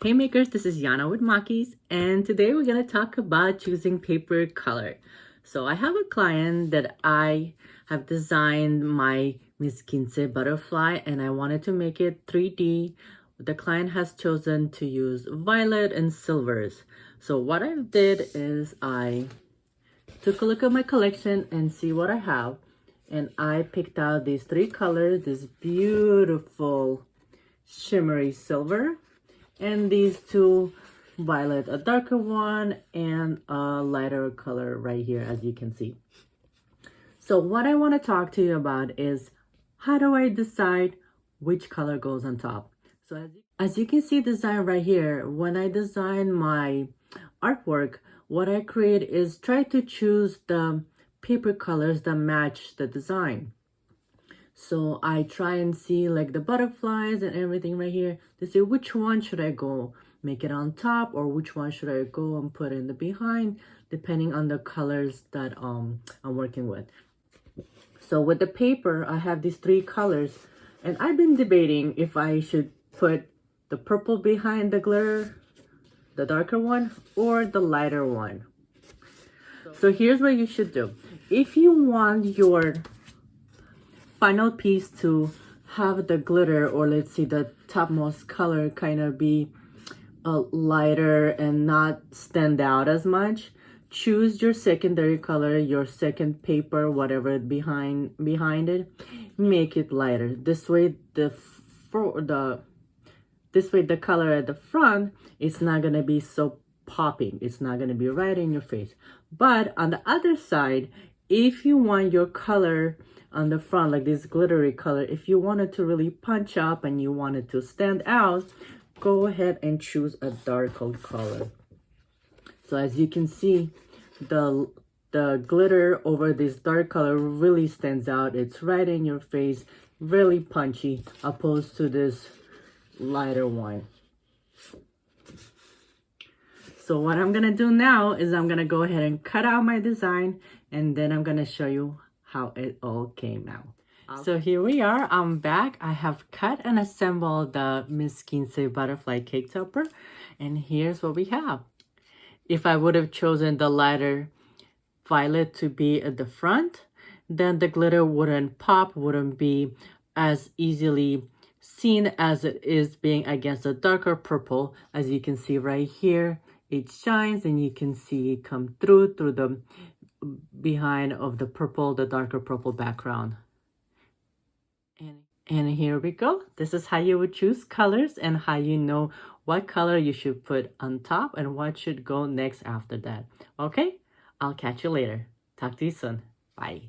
Hey makers, this is Yana with Mockys, and today we're going to talk about choosing paper color. So I have a client that I have designed my Miss Quince butterfly and I wanted to make it 3D. The client has chosen to use violet and silvers. So what I did is I took a look at my collection and see what I have. And I picked out these three colors, this beautiful shimmery silver, and these two violet, a darker one and a lighter color right here, as you can see. So what I want to talk to you about is how do I decide which color goes on top? So as you can see design right here, when I design my artwork, what I create is try to choose the paper colors that match the design. So I try and see like the butterflies and everything right here to see which one should I go make it on top or which one should I go and put in the behind, depending on the colors that I'm working with. So with the paper, I have these three colors and I've been debating if I should put the purple behind the glitter, the darker one, or the lighter one. So here's what you should do. If you want your final piece to have the glitter, or let's see, the topmost color kind of be lighter and not stand out as much, choose your secondary color, your second paper, whatever behind it, make it lighter. This way the color at the front is not going to be so popping. It's not going to be right in your face. But on the other side, if you want your color on the front, like this glittery color, if you wanted to really punch up and you wanted to stand out, go ahead and choose a darker color. So as you can see, the glitter over this dark color really stands out. It's right in your face, really punchy, opposed to this lighter one. So what I'm gonna do now is I'm gonna go ahead and cut out my design, and then I'm gonna show you how it all came out. So here we are, I'm back. I have cut and assembled the Miss Quince butterfly cake topper, and here's what we have. If I would have chosen the lighter violet to be at the front, then the glitter wouldn't pop, wouldn't be as easily seen as it is being against the darker purple. As you can see right here, it shines and you can see it come through the behind of the purple, the darker purple background. And here we go. This is how you would choose colors and how you know what color you should put on top and what should go next after that. Okay, I'll catch you later. Talk to you soon. Bye.